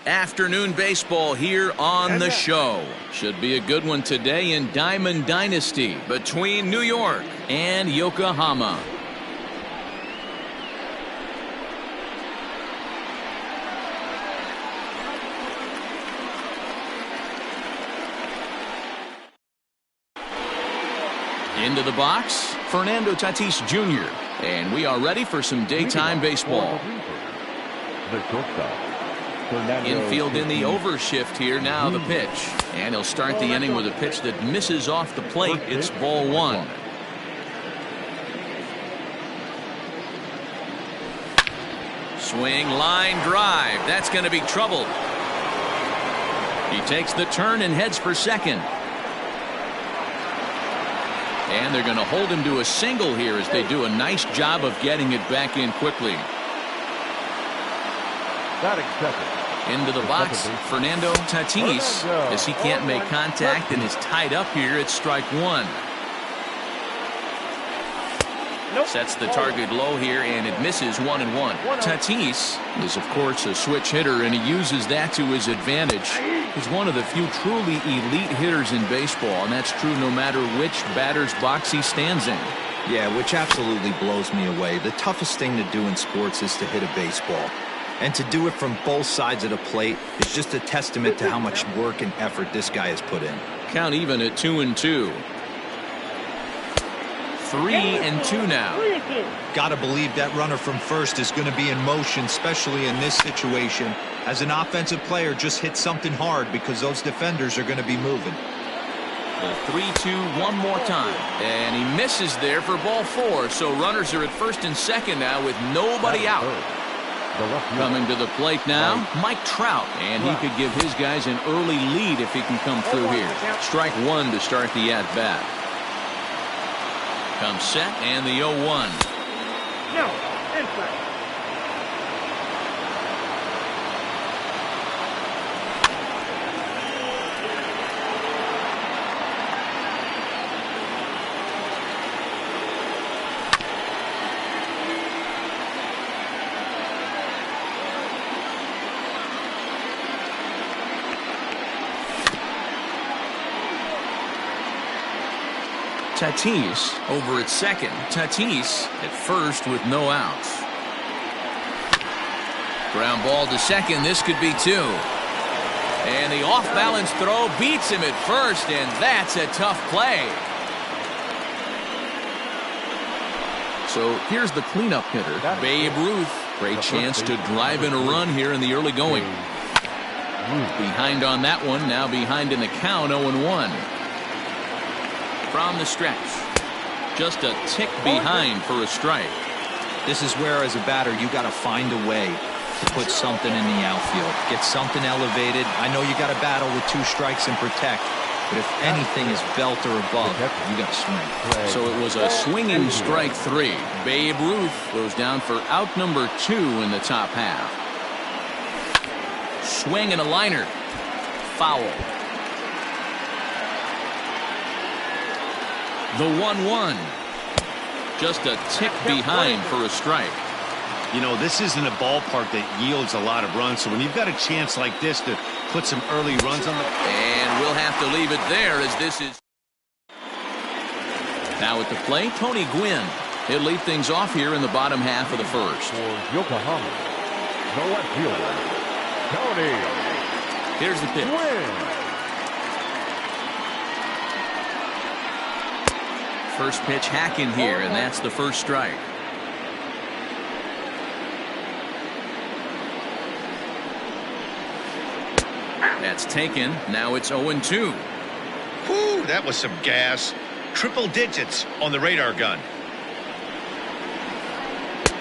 Afternoon baseball here on the show. Should be a good one today in Diamond Dynasty between New York and Yokohama. Into the box, Fernando Tatis Jr. And we are ready for some daytime baseball. Infield in the overshift here. Now the pitch. And he'll start the inning with a pitch that misses off the plate. It's ball one. Swing, line drive. That's going to be trouble. He takes the turn and heads for second. And they're going to hold him to a single here as they do a nice job of getting it back in quickly. Into the box, Fernando Tatis, as he can't make contact and is tied up here at strike one. Sets the target low here, and it misses 1-1. Tatis is, of course, a switch hitter, and he uses that to his advantage. He's one of the few truly elite hitters in baseball, and that's true no matter which batter's box he stands in. Yeah, which absolutely blows me away. The toughest thing to do in sports is to hit a baseball. And to do it from both sides of the plate is just a testament to how much work and effort this guy has put in. Count even at 2-2. 3-2 now. Gotta believe that runner from first is going to be in motion, especially in this situation. As an offensive player, just hit something hard because those defenders are going to be moving. The 3-2 one more time. And he misses there for ball four. So runners are at first and second now with nobody out. Coming to the plate now, Mike Trout. And he could give his guys an early lead if he can come through here. Strike one to start the at-bat. Comes set and the 0-1. No, inside. Tatis over at second. Tatis at first with no outs. Ground ball to second. This could be two. And the off-balance throw beats him at first, and that's a tough play. So here's the cleanup hitter, Babe Ruth. Great chance to drive in a run here in the early going. Behind on that one. Now behind in the count, 0-1. From the stretch, just a tick behind for a strike. This is where, as a batter, you got to find a way to put something in the outfield, get something elevated. I know you got to battle with two strikes and protect, but if anything is belt or above, you got to swing. So it was a swinging strike three. Babe Ruth goes down for out number 2 in the top half. Swing and a liner. Foul. The 1-1. Just a tick behind for a strike. You know, this isn't a ballpark that yields a lot of runs, so when you've got a chance like this to put some early runs on the... And we'll have to leave it there as this is... Now at the plate, Tony Gwynn. He'll lead things off here in the bottom half of the first. For Yokohama, the left fielder, Tony. Here's the pitch. Gwynn. First pitch hacking here, and that's the first strike. That's taken. Now it's 0-2. Whew, that was some gas. Triple digits on the radar gun.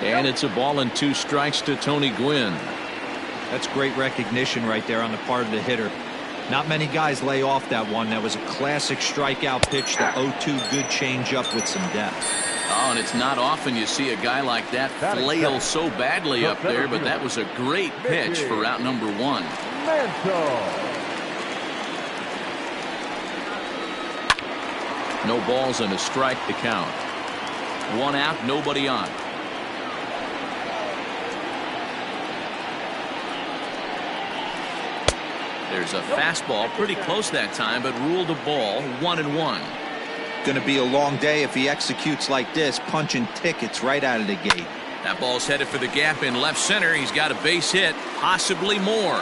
And it's a ball and 2 strikes to Tony Gwynn. That's great recognition right there on the part of the hitter. Not many guys lay off that one. That was a classic strikeout pitch. The 0-2 good changeup with some depth. Oh, and it's not often you see a guy like that flail so badly up there, but that was a great pitch for out number 1. No balls and a strike to count. 1 out, nobody on. There's a fastball pretty close that time, but ruled a ball 1-1. Going to be a long day if he executes like this, punching tickets right out of the gate. That ball's headed for the gap in left center. He's got a base hit, possibly more.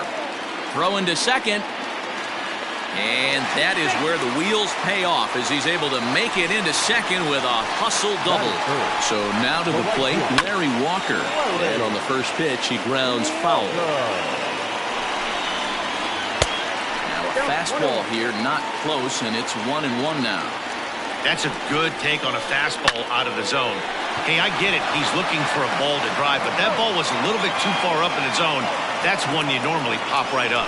Throw into second. And that is where the wheels pay off as he's able to make it into second with a hustle double. So now to the plate, Larry Walker. And on the first pitch, he grounds foul. Now a fastball here, not close, and it's 1-1 now. That's a good take on a fastball out of the zone. Hey, I get it. He's looking for a ball to drive, but that ball was a little bit too far up in the zone. That's one you normally pop right up.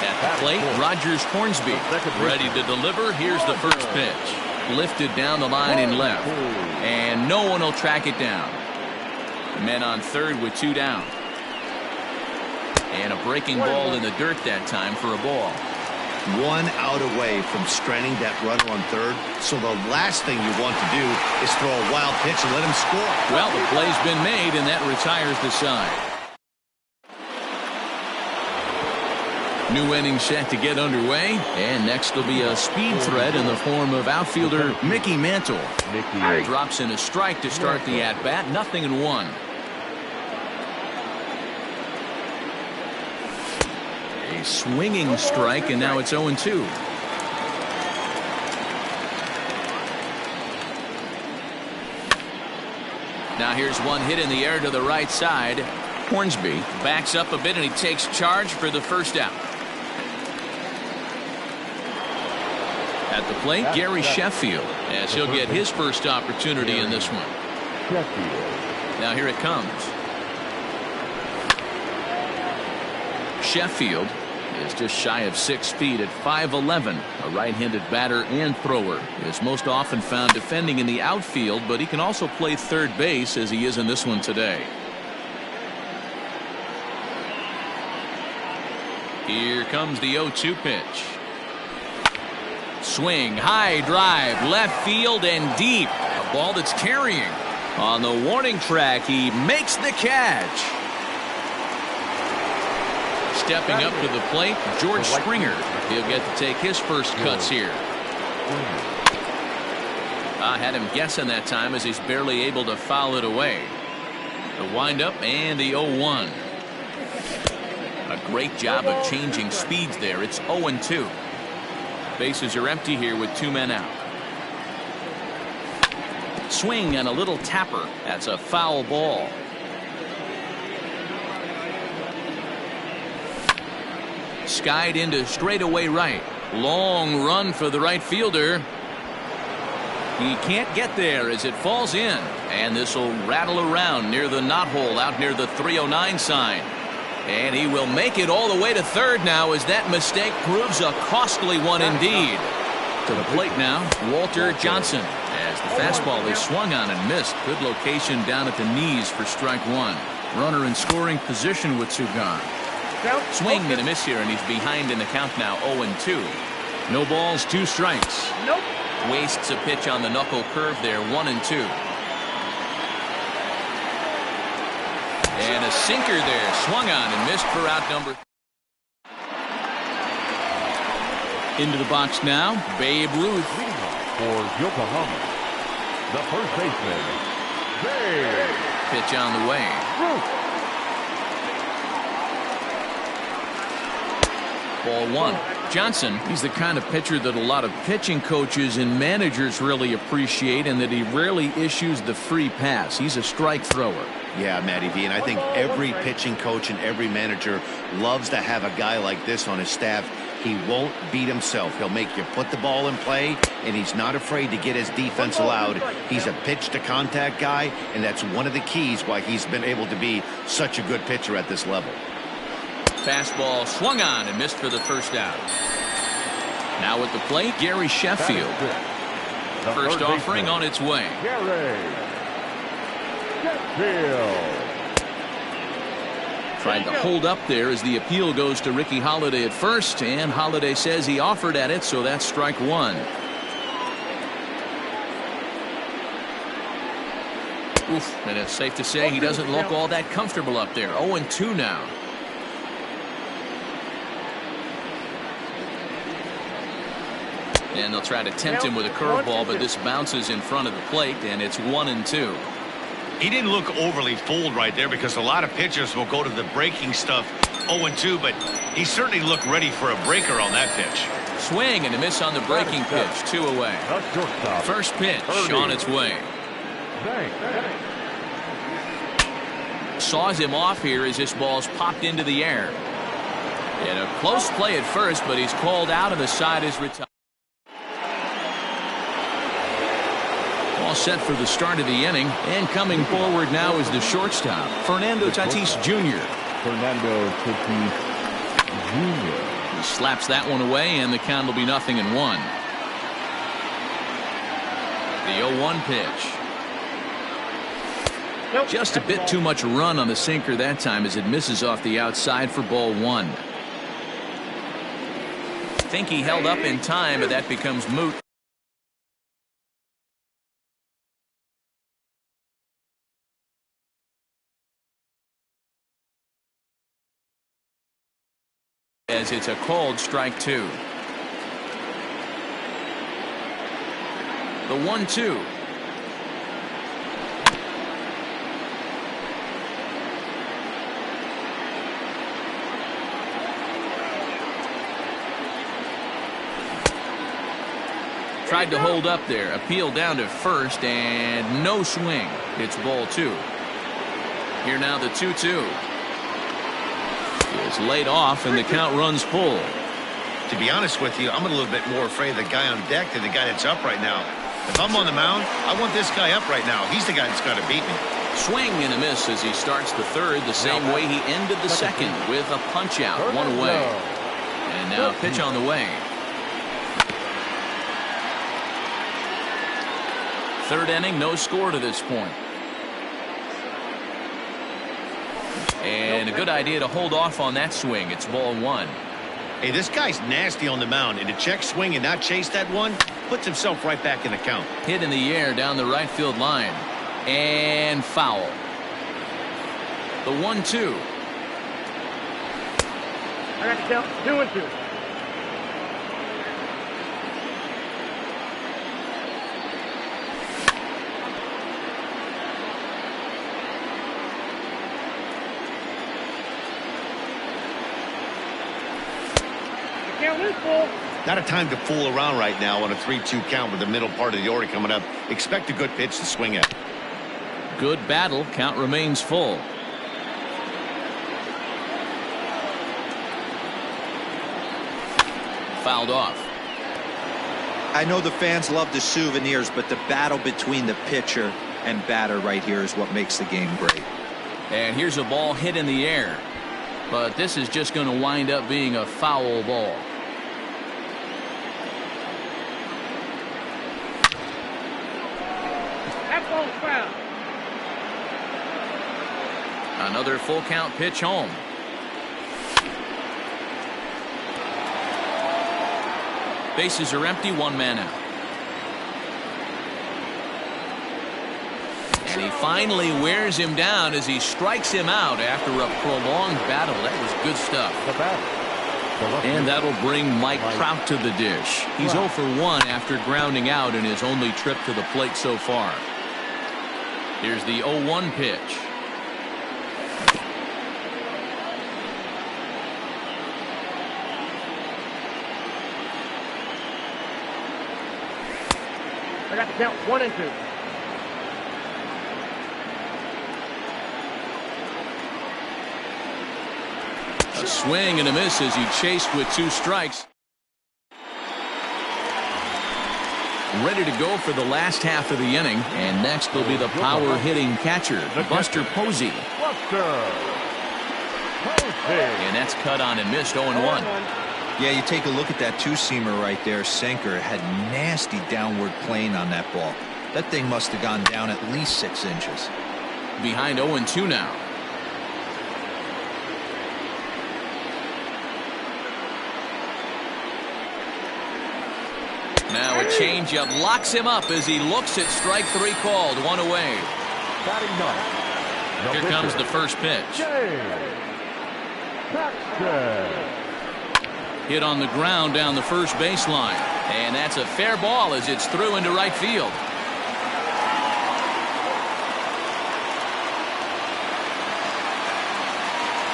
At the plate, Rogers Hornsby ready to deliver. Here's the first pitch. Lifted down the line in left. And no one will track it down. Men on third with 2 down. And a breaking ball in the dirt that time for a ball. 1 out away from stranding that runner on third. So the last thing you want to do is throw a wild pitch and let him score. Well, the play's been made, and that retires the side. New inning set to get underway, and next will be a speed threat in the form of outfielder Mickey Mantle. Drops in a strike to start the at-bat, 0-1. A swinging strike, and now it's 0-2. Now here's one hit in the air to the right side. Hornsby backs up a bit, and he takes charge for the first out. At the plate, Gary Sheffield, as he'll get his first opportunity in this one. Now here it comes. Sheffield is just shy of 6 feet at 5'11". A right-handed batter and thrower. Is most often found defending in the outfield, but he can also play third base as he is in this one today. Here comes the 0-2 pitch. Swing, high drive, left field and deep. A ball that's carrying. On the warning track, he makes the catch. Stepping up to the plate, George Springer. He'll get to take his first cuts here. I had him guessing that time as he's barely able to foul it away. The windup and the 0-1. A great job of changing speeds there. It's 0-2. Bases are empty here with 2 men out. Swing and a little tapper. That's a foul ball. Skied into straightaway right. Long run for the right fielder. He can't get there as it falls in. And this will rattle around near the knot hole out near the 309 sign. And he will make it all the way to third now as that mistake proves a costly one indeed. To the plate now, Walter Johnson. As the fastball is swung on and missed. Good location down at the knees for strike 1. Runner in scoring position with 2 gone. Swing and a miss here, and he's behind in the count now, 0-2. No balls, 2 strikes. Nope. Wastes a pitch on the knuckle curve there, 1-2. And a sinker there, swung on and missed for out number. Into the box now, Babe Ruth. For Yokohama, the first baseman, Babe. Pitch on the way. Ruth. Ball 1. Johnson, he's the kind of pitcher that a lot of pitching coaches and managers really appreciate, and that he rarely issues the free pass. He's a strike thrower. Yeah, Matty V, and I think every pitching coach and every manager loves to have a guy like this on his staff. He won't beat himself. He'll make you put the ball in play, and he's not afraid to get his defense allowed. He's a pitch-to-contact guy, and that's one of the keys why he's been able to be such a good pitcher at this level. Fastball swung on and missed for the first out. Now at the plate, Gary Sheffield. First offering on its way. Gary Sheffield. Tried to hold up there as the appeal goes to Ricky Holiday at first, and Holiday says he offered at it, so that's strike 1. Oof, and it's safe to say he doesn't look all that comfortable up there. 0-2 now. And they'll try to tempt him with a curveball, but this bounces in front of the plate, and it's 1-2. He didn't look overly fooled right there because a lot of pitchers will go to the breaking stuff 0-2, but he certainly looked ready for a breaker on that pitch. Swing and a miss on the breaking pitch. 2 away. First pitch on its way. Saws him off here as this ball's popped into the air. And a close play at first, but he's called out of the side is retired. All set for the start of the inning, and coming forward now is the shortstop, Fernando Tatis Jr. Fernando Tatis Jr. He slaps that one away, and the count will be 0-1. The 0-1 pitch. Nope. Just a bit too much run on the sinker that time as it misses off the outside for ball 1. Think he held up in time, but that becomes moot. As it's a called strike 2. The 1-2. Tried to hold up there. Appeal down to first, and no swing. It's ball 2. Here now the 2-2. Is laid off, and the count runs full. To be honest with you, I'm a little bit more afraid of the guy on deck than the guy that's up right now. If I'm on the mound, I want this guy up right now. He's the guy that's got to beat me. Swing and a miss as he starts the third, the same way he ended the second, with a punch out, 1 away. And now a pitch on the way. Third inning, no score to this point. And a good idea to hold off on that swing. It's ball 1. Hey, this guy's nasty on the mound, and to check swing and not chase that one puts himself right back in the count. Hit in the air down the right field line. And foul. The 1-2. I got to count 2-2. Not a time to fool around right now on a 3-2 count with the middle part of the order coming up. Expect a good pitch to swing at. Good battle. Count remains full. Fouled off. I know the fans love the souvenirs, but the battle between the pitcher and batter right here is what makes the game great. And here's a ball hit in the air. But this is just going to wind up being a foul ball. Another full count pitch home. Bases are empty, 1 man out. And he finally wears him down as he strikes him out after a prolonged battle. That was good stuff. And that'll bring Mike Trout to the dish. He's 0 for 1 after grounding out in his only trip to the plate so far. Here's the 0-1 pitch. I got to count 1-2. A swing and a miss as he chased with 2 strikes. Ready to go for the last half of the inning, and next will be the power hitting catcher, Buster Posey. And that's cut on and missed. 0-1. Yeah, you take a look at that 2-seamer right there. Sinker had nasty downward plane on that ball. That thing must have gone down at least 6 inches. Behind 0-2 now. Now a changeup locks him up as he looks at strike 3 called. 1 away. Here comes the first pitch. Hit on the ground down the first baseline. And that's a fair ball as it's through into right field.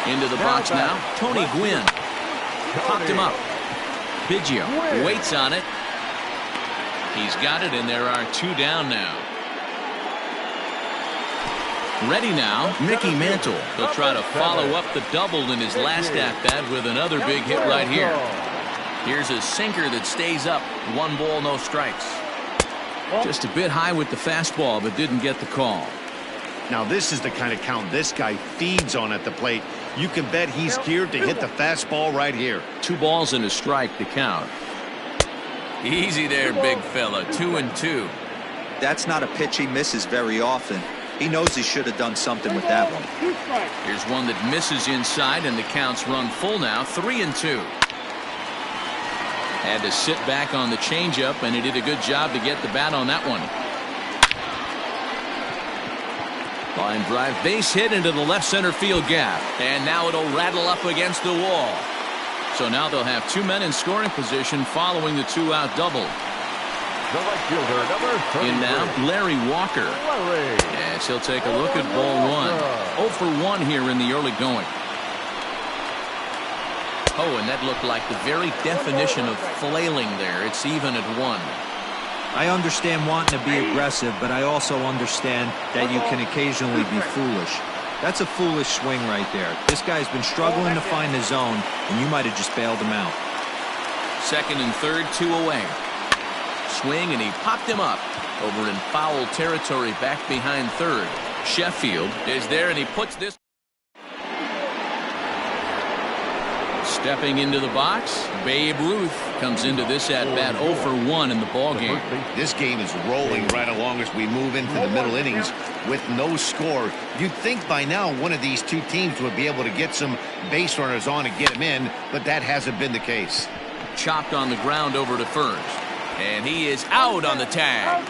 Into the box now. Tony Gwynn. Popped him up. Biggio waits on it. He's got it, and there are 2 down now. Ready now, Mickey Mantle. He'll try to follow up the double in his last at-bat with another big hit right here. Here's a sinker that stays up. 1 ball, no strikes. Just a bit high with the fastball, but didn't get the call. Now this is the kind of count this guy feeds on at the plate. You can bet he's geared to hit the fastball right here. 2 balls and a strike to count. Easy there, big fella. 2-2. That's not a pitch he misses very often. He knows he should have done something with that one. Here's one that misses inside, and the count's run full now. 3-2. Had to sit back on the changeup, and he did a good job to get the bat on that one. Line drive, base hit into the left center field gap, and now it'll rattle up against the wall. So now they'll have 2 men in scoring position following the 2-out double. The right fielder, number 33. In now, Larry Walker. Yes, he'll take a look at ball 1. 0 for 1 here in the early going. Oh, and that looked like the very definition of flailing there. It's even at 1. I understand wanting to be aggressive, but I also understand that you can occasionally be foolish. That's a foolish swing right there. This guy's been struggling to find the zone, and you might have just bailed him out. 2nd and 3rd, 2 away. Swing, and he popped him up over in foul territory back behind 3rd. Sheffield is there, and he puts this. Stepping into the box, Babe Ruth comes into this at-bat 0 for 1 in the ballgame. This game is rolling right along as we move into the middle innings with no score. You'd think by now one of these 2 teams would be able to get some base runners on and get them in, but that hasn't been the case. Chopped on the ground over to first. And he is out on the tag.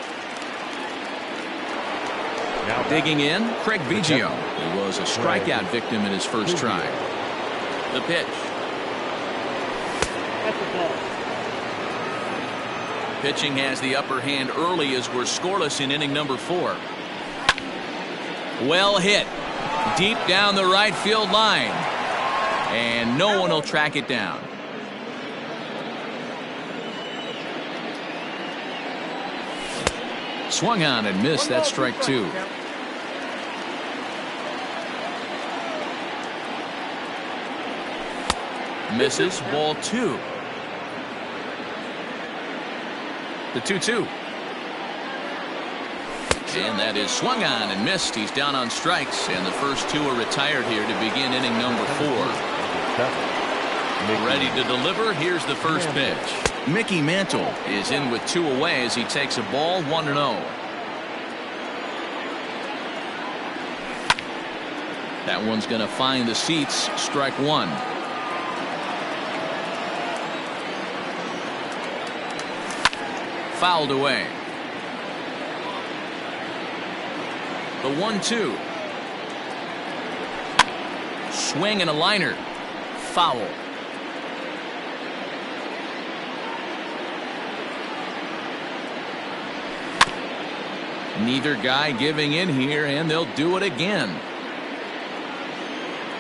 Digging in, Craig Biggio. He was a strikeout victim in his first try. The pitch. Pitching has the upper hand early as we're scoreless in inning number 4. Well hit. Deep down the right field line. And no one will track it down. Swung on and missed. That's strike 2. Misses. Ball 2. The 2-2. And that is swung on and missed. He's down on strikes, and the first 2 are retired here to begin inning number 4. Ready to deliver. Here's the first pitch. Mickey Mantle is in with 2 away as he takes a ball 1-0. That one's going to find the seats. Strike 1. Fouled away. The 1-2. Swing and a liner. Foul. Neither guy giving in here, and they'll do it again.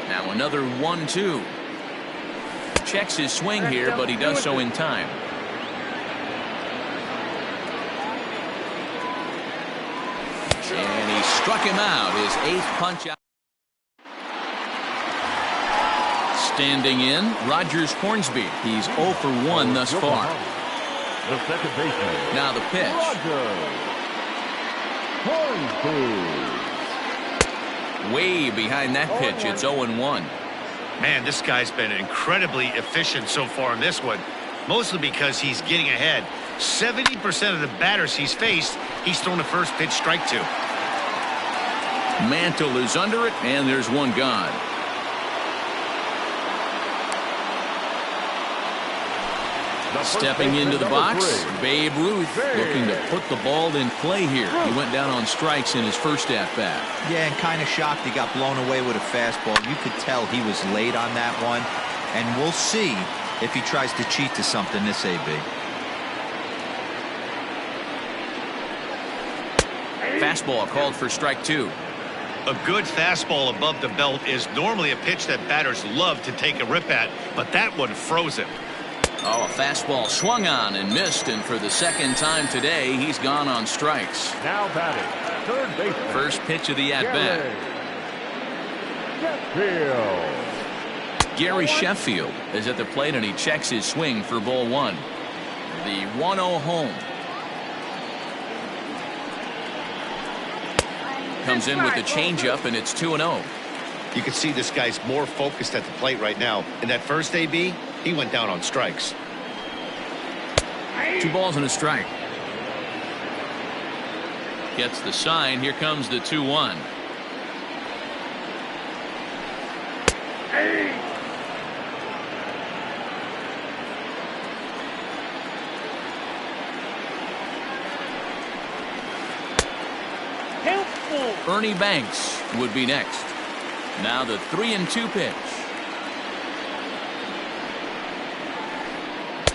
Now another 1-2. Checks his swing here, but he does so in time. And he struck him out. His 8th punch out. Standing in, Rogers Hornsby. He's 0 for 1 thus far. The second baseman. Now the pitch. Way behind that pitch. It's 0-1. Man, this guy's been incredibly efficient so far in this one, mostly because he's getting ahead. 70% of the batters he's faced, he's thrown the first pitch strike to. Mantle is under it, and there's one gone. Stepping into the box, Babe Ruth looking to put the ball in play here. He went down on strikes in his first at-bat. Yeah, and kind of shocked he got blown away with a fastball. You could tell he was late on that one, and we'll see if he tries to cheat to something this AB. fastball called for strike 2. A good fastball above the belt is normally a pitch that batters love to take a rip at, but that one froze him. Oh, a fastball swung on and missed, and for the second time today, he's gone on strikes. Now batting, third baseman. First pitch of the at-bat. Sheffield. Gary Sheffield is at the plate, and he checks his swing for ball 1. The 1-0 home. Comes in with the changeup, and it's 2-0. You can see this guy's more focused at the plate right now. In that first AB, he went down on strikes. 2 balls and a strike. Gets the sign. Here comes the 2-1. Ernie Banks would be next. Now the 3-2 pitch.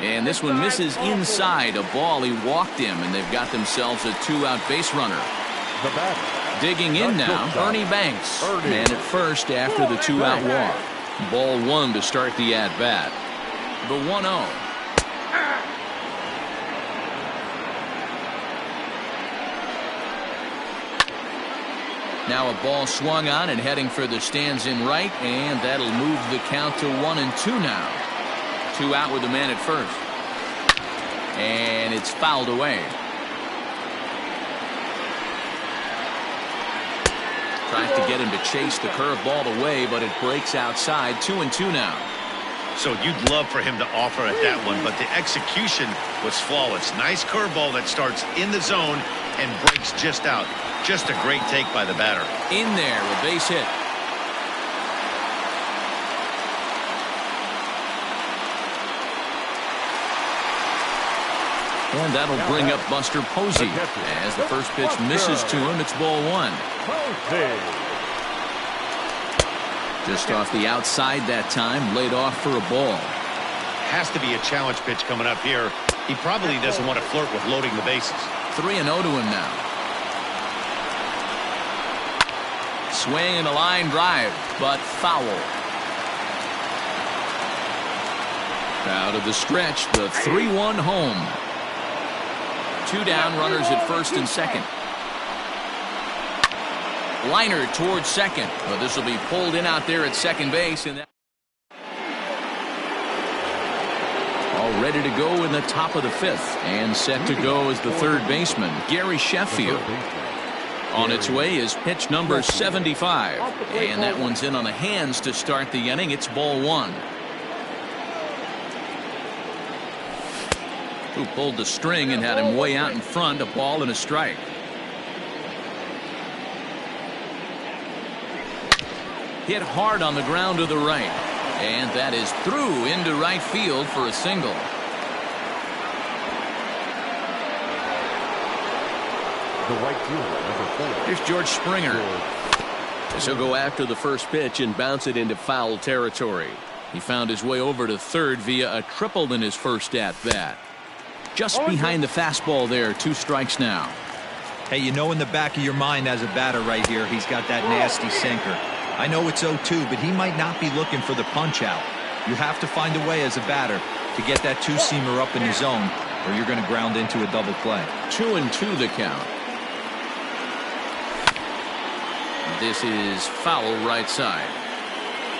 And this one misses inside. A ball he walked him, and they've got themselves a 2-out base runner. The batter. Digging in now, Ernie Banks. Man at first after the 2-out walk. Ball 1 to start the at-bat. The 1-0. Now a ball swung on and heading for the stands in right, and that'll move the count to 1-2 now. 2 out with the man at first. And it's fouled away. Tries to get him to chase the curveball away, but it breaks outside. 2-2 now. So you'd love for him to offer at that one, but the execution was flawless. Nice curveball that starts in the zone and breaks just out. Just a great take by the batter. In there, a base hit. And that'll bring up Buster Posey. As the first pitch misses to him, it's ball 1. Just off the outside that time, laid off for a ball. Has to be a challenge pitch coming up here. He probably doesn't want to flirt with loading the bases. 3-0 to him now. Swing and a line drive, but foul. Out of the stretch, the 3-1 home. 2 down, runners at first and second. Liner towards second, but this will be pulled in out there at second base, and that all ready to go in the top of the 5th, and set to go as the third baseman, Gary Sheffield. On its way is pitch number 75, and that one's in on the hands to start the inning. It's ball 1. Who pulled the string and had him way out in front, a ball and a strike. Hit hard on the ground to the right, and that is through into right field for a single. The right fielder, number 4. Here's George Springer. As he'll go after the first pitch and bounce it into foul territory. He found his way over to third via a triple in his first at-bat. Just behind the fastball there, 2 strikes now. Hey, you know in the back of your mind as a batter right here, he's got that nasty sinker. I know it's 0-2, but he might not be looking for the punch out. You have to find a way as a batter to get that 2-seamer up in the zone, or you're going to ground into a double play. 2-2 the count. This is foul right side.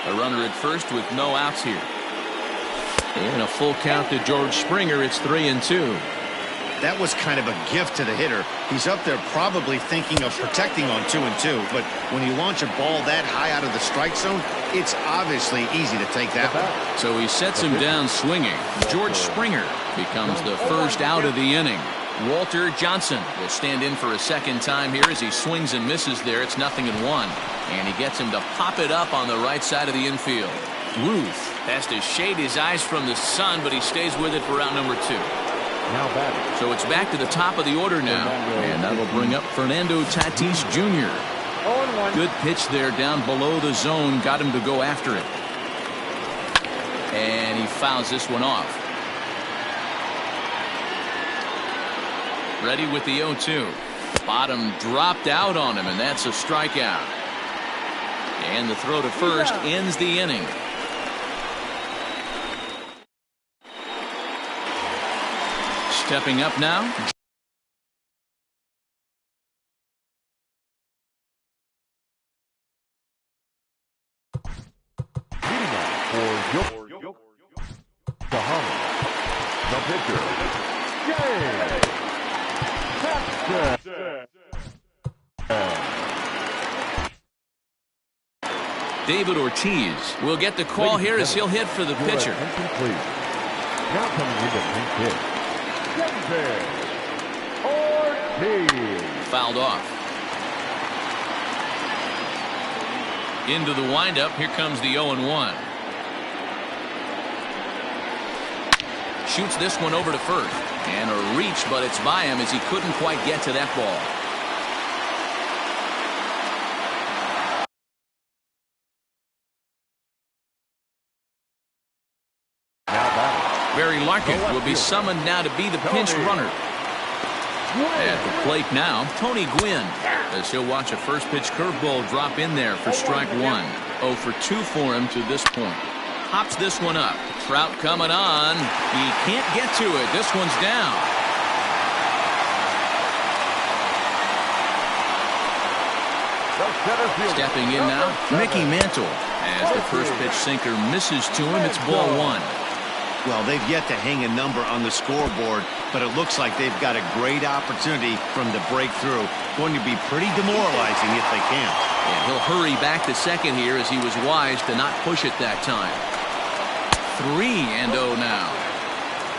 A runner at first with no outs here. And a full count to George Springer. It's 3-2. That was kind of a gift to the hitter. He's up there probably thinking of protecting on 2-2, but when you launch a ball that high out of the strike zone, it's obviously easy to take that one. So he sets him down swinging. George Springer becomes the first out of the inning. Walter Johnson will stand in for a second time here as he swings and misses there. It's 0-1, and he gets him to pop it up on the right side of the infield. Ruth has to shade his eyes from the sun, but he stays with it for out number 2. Now batting. So it's back to the top of the order now, and that'll bring up Fernando Tatis Jr. Good pitch there down below the zone, got him to go after it. And he fouls this one off. Ready with the 0-2. Bottom dropped out on him, and that's a strikeout. And the throw to first ends the inning. Stepping up now. For Yokohama, the pitcher, James Paxton. David Ortiz will get the call here as he'll hit for the pitcher. Now coming in to hit, David Ortiz. Fouled off. Into the windup. Here comes the 0-1. Shoots this one over to first. And a reach, but it's by him as he couldn't quite get to that ball. Barry Larkin will be summoned now to be the pinch runner. At the plate now, Tony Gwynn, as he'll watch a first pitch curveball drop in there for strike one. 0 for 2 for him to this point. Hops this one up. Trout coming on. He can't get to it. This one's down. Stepping in now, Mickey Mantle. As the first pitch sinker misses to him, it's ball one. Well, they've yet to hang a number on the scoreboard, but it looks like they've got a great opportunity from the breakthrough. Going to be pretty demoralizing if they can't. And he'll hurry back to second here as he was wise to not push it that time. 3-0 now.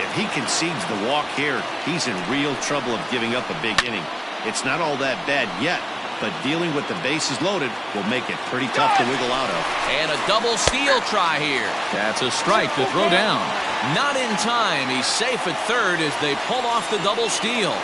If he concedes the walk here, he's in real trouble of giving up a big inning. It's not all that bad yet, but dealing with the bases loaded will make it pretty tough to wiggle out of. And a double steal try here. That's a strike to throw down. Not in time. He's safe at third as they pull off the double steal.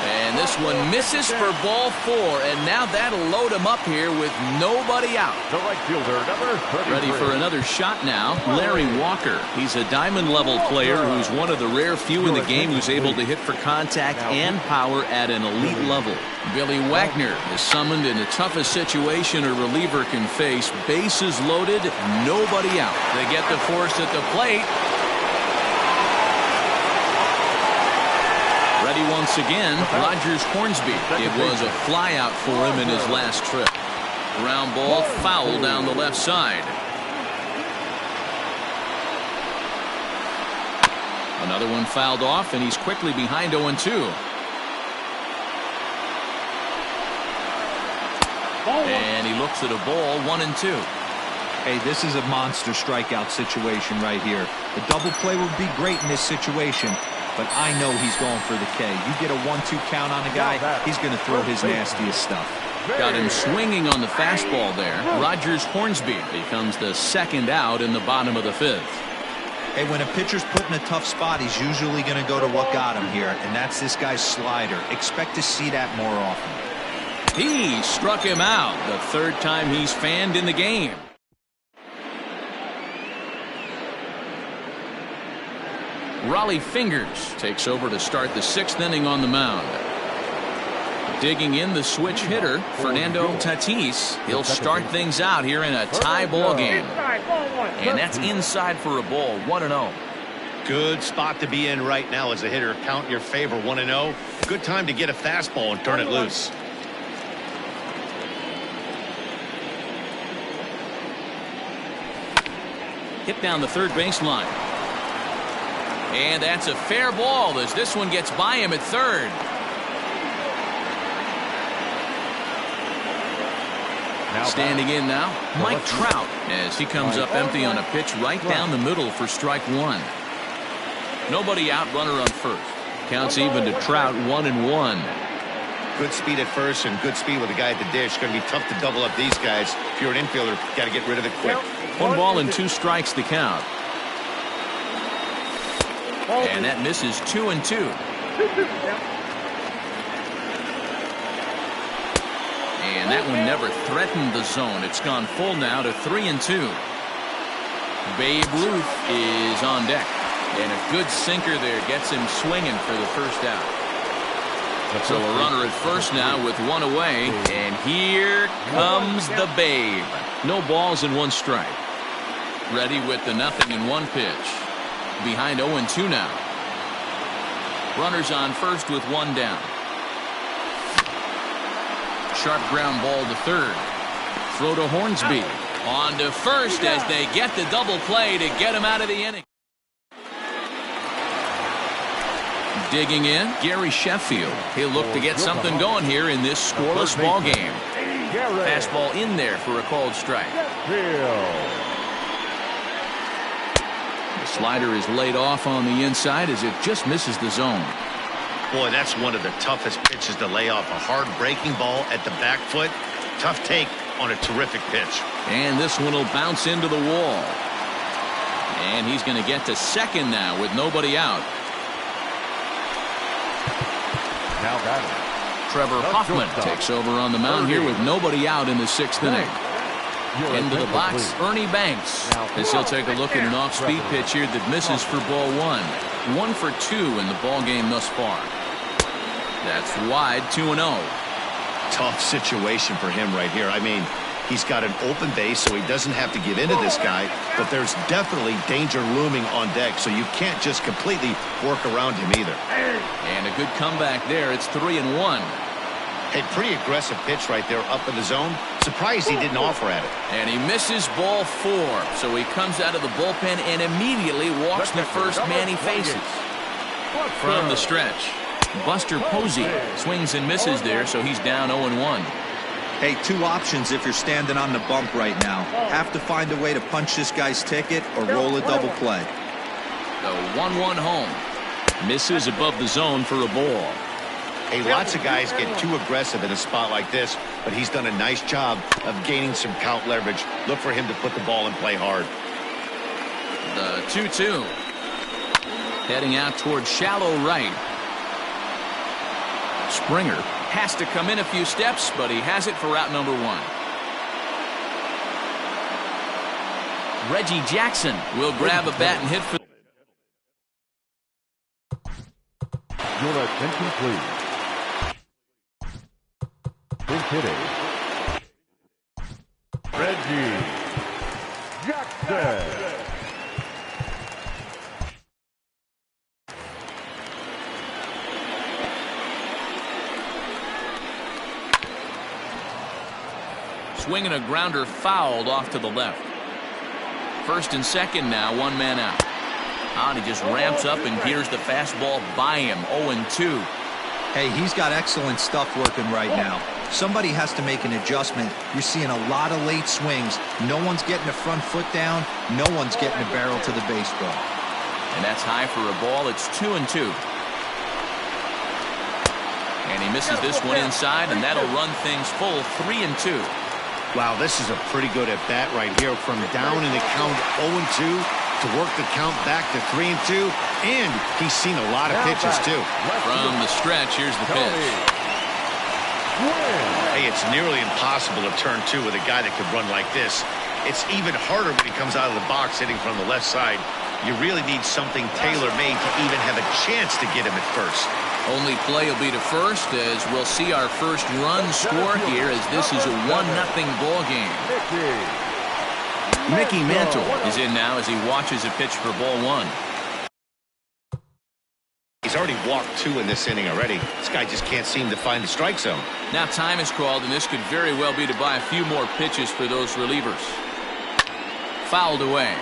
And this one misses for ball 4, and now that'll load him up here with nobody out. The right fielder, number 33. Ready for another shot now, Larry Walker. He's a diamond-level player who's one of the rare few in the game who's able to hit for contact and power at an elite level. Billy Wagner is summoned in the toughest situation a reliever can face. Bases loaded, nobody out. They get the force at the plate. Ready once again, Rogers Hornsby. It was a flyout for him in his last trip. Ground ball foul down the left side. Another one fouled off, and he's quickly behind 0-2. And he looks at a ball, 1-2. Hey, this is a monster strikeout situation right here. The double play would be great in this situation, but I know he's going for the K. You get a 1-2 count on a guy, he's going to throw his nastiest stuff. Got him swinging on the fastball there. Rogers Hornsby becomes the second out in the bottom of the 5th. Hey, when a pitcher's put in a tough spot, he's usually going to go to what got him here, and that's this guy's slider. Expect to see that more often. He struck him out the third time he's fanned in the game. Raleigh Fingers takes over to start the 6th inning on the mound. Digging in the switch hitter, Fernando Tatis. He'll start things out here in a tie ball game. And that's inside for a ball, 1-0. Good spot to be in right now as a hitter. Count in your favor, 1-0. Good time to get a fastball and turn it loose. Hit down the third baseline. And that's a fair ball as this one gets by him at third. Standing in now, Mike Trout, as he comes up empty on a pitch right down the middle for strike one. Nobody out, runner on first. Counts even to Trout, 1-1. Good speed at first and good speed with the guy at the dish. Going to be tough to double up these guys. If you're an infielder, got to get rid of it quick. 1 ball and 2 strikes to count. And that misses 2-2. And that one never threatened the zone. It's gone full now to 3-2. Babe Ruth is on deck. And a good sinker there gets him swinging for the first out. So a runner at first now with one away, and here comes the babe. No balls and one strike. Ready with the 0-1 pitch. Behind 0-2 now. Runners on first with one down. Sharp ground ball to third. Throw to Hornsby. On to first as they get the double play to get him out of the inning. Digging in, Gary Sheffield. He'll look to get something going here in this scoreless ball game. Fastball in there for a called strike. The slider is laid off on the inside as it just misses the zone. Boy, that's one of the toughest pitches to lay off. A hard breaking ball at the back foot. Tough take on a terrific pitch. And this one will bounce into the wall. And he's going to get to second now with nobody out. Now batting. Trevor Hoffman takes over on the mound here with nobody out in the 6th inning. Into the box, Ernie Banks, as he'll take a look at an off-speed pitch here that misses for ball 1. 1 for 2 in the ball game thus far. That's wide, 2-0. Tough situation for him right here. I mean, he's got an open base, so he doesn't have to get into this guy, but there's definitely danger looming on deck, so you can't just completely work around him either. And a good comeback there. It's 3-1. Hey, pretty aggressive pitch right there up in the zone. Surprised he didn't offer at it. And he misses ball 4, so he comes out of the bullpen and immediately walks the first man he faces. From the stretch, Buster Posey swings and misses there, so he's down 0-1. Hey, 2 options if you're standing on the bump right now. Have to find a way to punch this guy's ticket or roll a double play. The 1-1 home. Misses above the zone for a ball. Hey, lots of guys get too aggressive in a spot like this, but he's done a nice job of gaining some count leverage. Look for him to put the ball in play hard. The 2-2. Heading out towards shallow right. Springer has to come in a few steps, but he has it for out number 1. Reggie Jackson will grab a bat and hit for. Your attention, please. Big hitting. Reggie Jackson. Swinging a grounder fouled off to the left. First and second now, 1 man out. And he just ramps up and gears the fastball by him. 0-2. Hey, he's got excellent stuff working right now. Somebody has to make an adjustment. You're seeing a lot of late swings. No one's getting the front foot down. No one's getting the barrel to the baseball. And that's high for a ball. It's 2-2. And he misses this one inside, and that'll run things full 3-2. Wow, this is a pretty good at-bat right here. From down in the count 0-2 to work the count back to 3-2. And he's seen a lot of pitches, too. From the stretch, here's the pitch. Hey, it's nearly impossible to turn 2 with a guy that could run like this. It's even harder when he comes out of the box hitting from the left side. You really need something tailor-made to even have a chance to get him at first. Only play will be to first, as we'll see our first run score here, as this is a 1-0 ball game. Mickey Mantle is in now as he watches a pitch for ball 1. He's already walked 2 in this inning already. This guy just can't seem to find the strike zone. Now time is called, and this could very well be to buy a few more pitches for those relievers. Fouled away.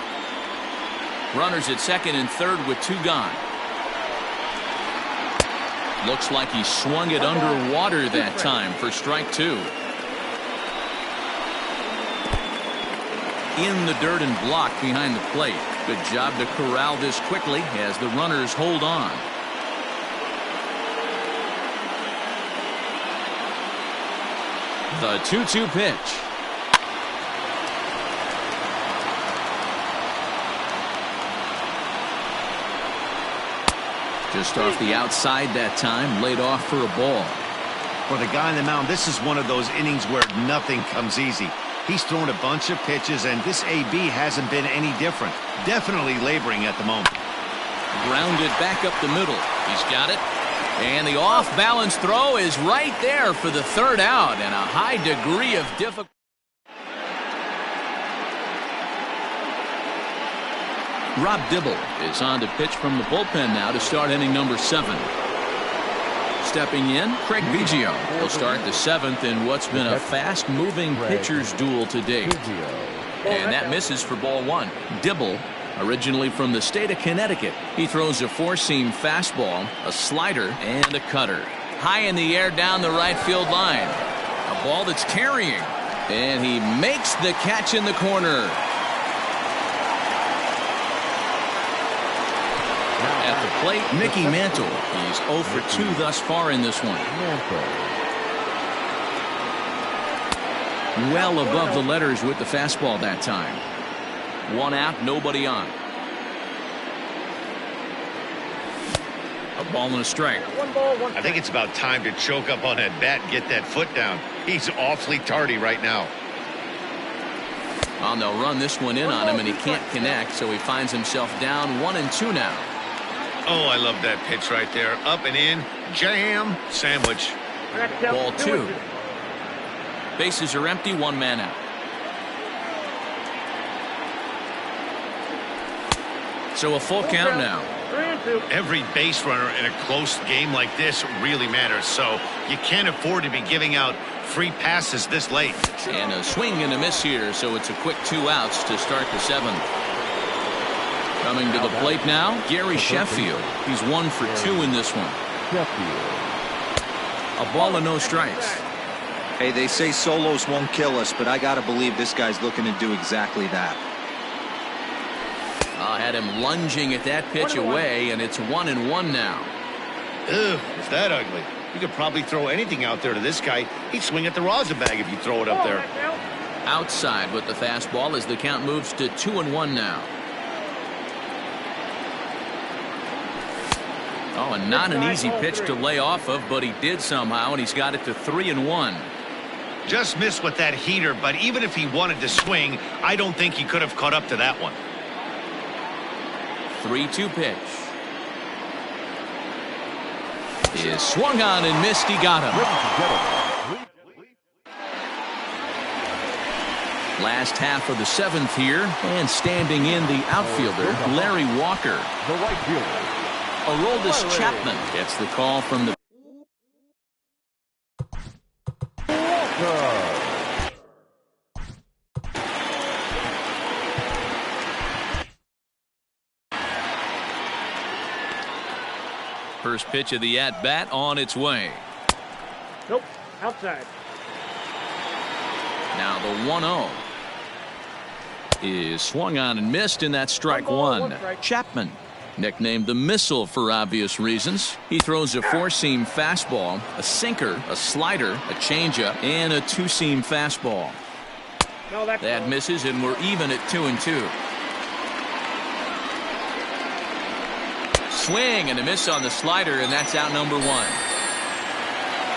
Runners at second and third with 2 gone. Looks like he swung it underwater that time for strike 2. In the dirt and blocked behind the plate. Good job to corral this quickly as the runners hold on. The 2-2 pitch. Just off the outside that time, laid off for a ball. For the guy on the mound, this is one of those innings where nothing comes easy. He's thrown a bunch of pitches, and this AB hasn't been any different. Definitely laboring at the moment. Grounded back up the middle. He's got it. And the off-balance throw is right there for the third out, and a high degree of difficulty. Rob Dibble is on to pitch from the bullpen now to start inning number 7. Stepping in, Craig Biggio will start the 7th in what's been a fast-moving pitcher's duel to date. And that misses for ball 1. Dibble, originally from the state of Connecticut, he throws a four-seam fastball, a slider, and a cutter. High in the air down the right field line. A ball that's carrying. And he makes the catch in the corner. At the plate, Mickey Mantle. He's 0 for 2 thus far in this one. Well above the letters with the fastball that time. 1 out, nobody on. A ball and a strike. I think it's about time to choke up on that bat and get that foot down. He's awfully tardy right now. Well, they'll run this one in on him, and he can't connect, so he finds himself down 1-2 now. Oh, I love that pitch right there. Up and in, jam, sandwich. Ball 2. Bases are empty, 1 man out. So a full count now. Every base runner in a close game like this really matters, so you can't afford to be giving out free passes this late. And a swing and a miss here, so it's a quick 2 outs to start the 7th. Coming to the plate now, Gary Sheffield. He's 1 for 2 in this one. A ball and no strikes. Hey, they say solos won't kill us, but I got to believe this guy's looking to do exactly that. Had him lunging at that pitch away, and it's 1-1 now. Ugh, is that ugly? You could probably throw anything out there to this guy. He'd swing at the rosin bag if you throw it up there. Outside with the fastball as the count moves to 2-1 now. Oh, and not an easy pitch to lay off of, but he did somehow, and he's got it to 3-1. Just missed with that heater, but even if he wanted to swing, I don't think he could have caught up to that one. 3-2 pitch. Is swung on and missed. He got him. Last half of the 7th here, and standing in the outfielder, Larry Walker. The right fielder. Aroldis Chapman gets the call from the first pitch of the at-bat on its way. Nope, outside. Now the 1-0 is swung on and missed, and that's strike 1. Chapman, nicknamed the Missile for obvious reasons. He throws a four-seam fastball, a sinker, a slider, a changeup, and a two-seam fastball. That misses, and we're even at 2-2. Swing and a miss on the slider, and that's out number 1.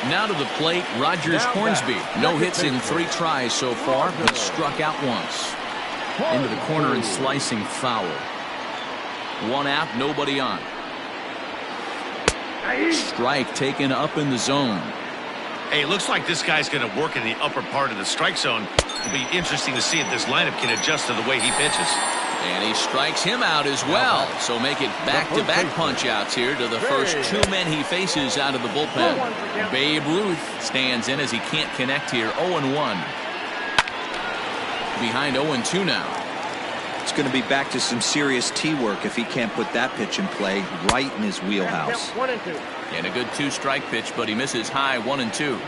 Now to the plate, Rogers Hornsby. No hits in 3 tries so far, but struck out once. Into the corner and slicing foul. 1 out, nobody on. Strike taken up in the zone. Hey, it looks like this guy's going to work in the upper part of the strike zone. It'll be interesting to see if this lineup can adjust to the way he pitches. And he strikes him out as well. So make it back-to-back punch-outs here to the first 2 men he faces out of the bullpen. Babe Ruth stands in as he can't connect here. 0-1. Behind 0-2 now. It's going to be back to some serious tee work if he can't put that pitch in play right in his wheelhouse. 1-2. And a good 2-strike pitch, but he misses high. 1-2.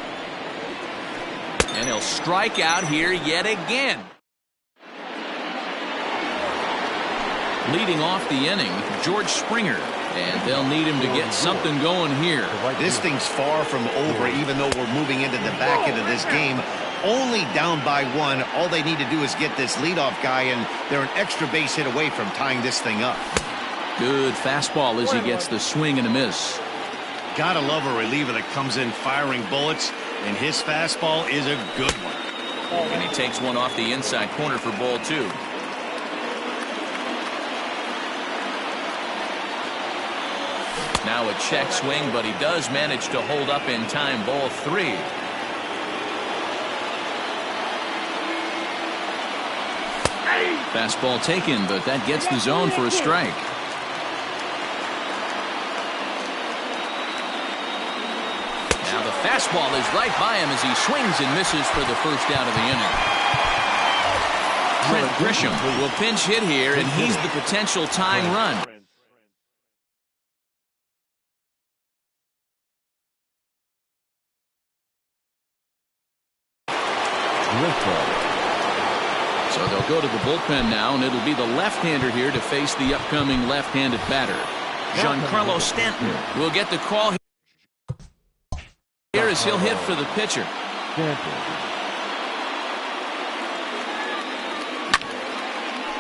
And he'll strike out here yet again. Leading off the inning, George Springer. And they'll need him to get something going here. This thing's far from over, even though we're moving into the back end of this game. Only down by 1. All they need to do is get this leadoff guy, and they're an extra base hit away from tying this thing up. Good fastball as he gets the swing and a miss. Gotta love a reliever that comes in firing bullets, and his fastball is a good one. And he takes one off the inside corner for ball 2. Now a check swing, but he does manage to hold up in time. Ball 3. Fastball taken, but that gets the zone for a strike. Now the fastball is right by him as he swings and misses for the first out of the inning. Trent Grisham will pinch hit here, and he's the potential tying run. So they'll go to the bullpen now, and it'll be the left-hander here to face the upcoming left-handed batter. Giancarlo Stanton will get the call here as he'll hit for the pitcher.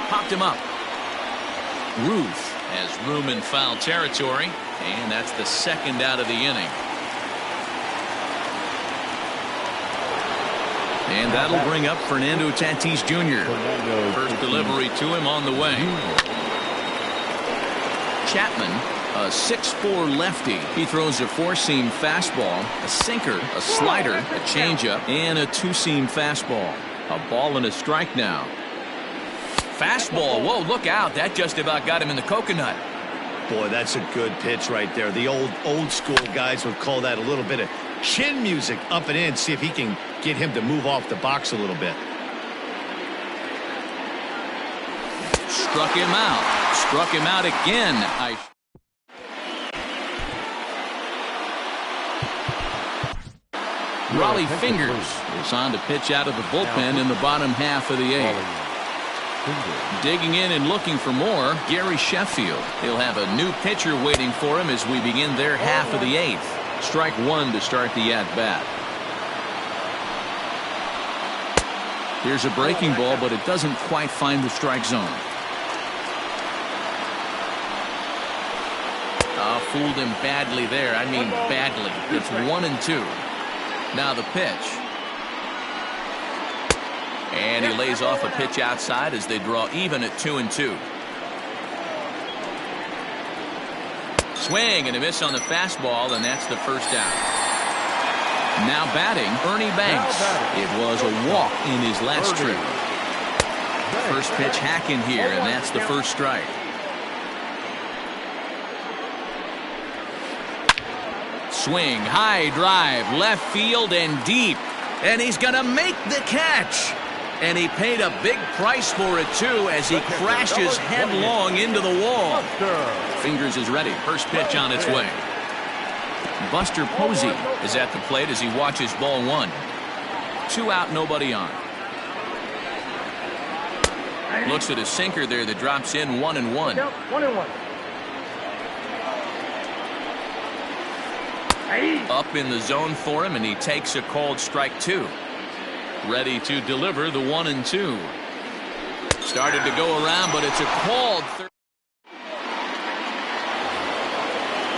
Popped him up. Ruth has room in foul territory, and that's the second out of the inning. And that'll bring up Fernando Tatis Jr. First delivery to him on the way. Chapman, a 6'4" lefty. He throws a 4-seam fastball, a sinker, a slider, a changeup, and a 2-seam fastball. A ball and a strike now. Fastball. Whoa, look out. That just about got him in the coconut. Boy, that's a good pitch right there. The old school guys would call that a little bit of chin music up and in. See if he can get him to move off the box a little bit. Struck him out. Struck him out again. Raleigh Fingers is on to pitch out of the bullpen in the bottom half of the 8th. Digging in and looking for more, Gary Sheffield. He'll have a new pitcher waiting for him as we begin their half of the 8th. Strike 1 to start the at-bat. Here's a breaking ball, but it doesn't quite find the strike zone. Fooled him badly there. I mean badly. It's 1-2. Now the pitch. And he lays off a pitch outside as they draw even at 2-2. Swing and a miss on the fastball, and that's the first out. Now batting, Ernie Banks. It was a walk in his last trip. First pitch hacking here, and that's the first strike. Swing, high drive, left field and deep. And he's going to make the catch. And he paid a big price for it, too, as he crashes headlong into the wall. Fingers is ready. First pitch on its way. Buster Posey is at the plate as he watches ball 1. 2 out, nobody on. Looks at a sinker there that drops in 1-1. 1-1. Up in the zone for him, and he takes a called strike 2. Ready to deliver the 1-2. Started to go around, but it's a called third.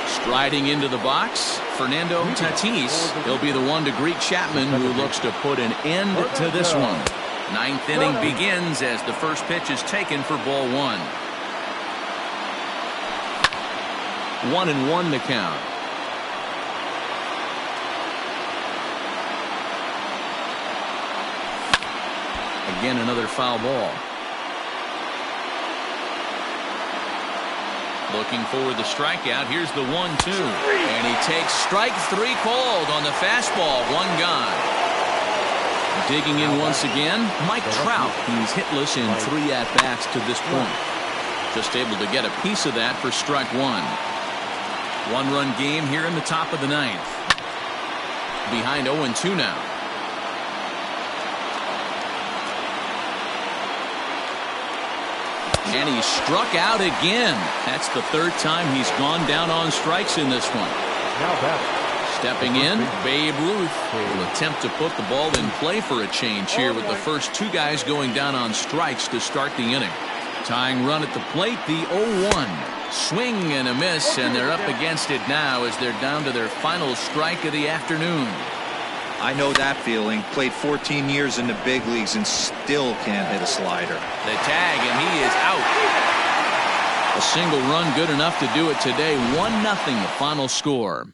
Striding into the box, Fernando Tatis. He'll be the one to greet Chapman, who looks to put an end to this one. 9th inning begins as the first pitch is taken for ball 1. 1-1 the count. Again, another foul ball. Looking for the strikeout. Here's the 1-2. And he takes strike 3 called on the fastball. 1 gone. Digging in once again, Mike Trout. He's hitless in 3 at-bats to this point. Just able to get a piece of that for strike 1. 1-run game here in the top of the 9th. Behind 0-2 now. And he's struck out again. That's the 3rd time he's gone down on strikes in this one. Stepping in, Babe Ruth will attempt to put the ball in play for a change here with the first 2 guys going down on strikes to start the inning. Tying run at the plate, the 0-1. Swing and a miss, and they're up against it now as they're down to their final strike of the afternoon. I know that feeling. Played 14 years in the big leagues and still can't hit a slider. The tag, and he is out. A single run good enough to do it today. 1-0 the final score.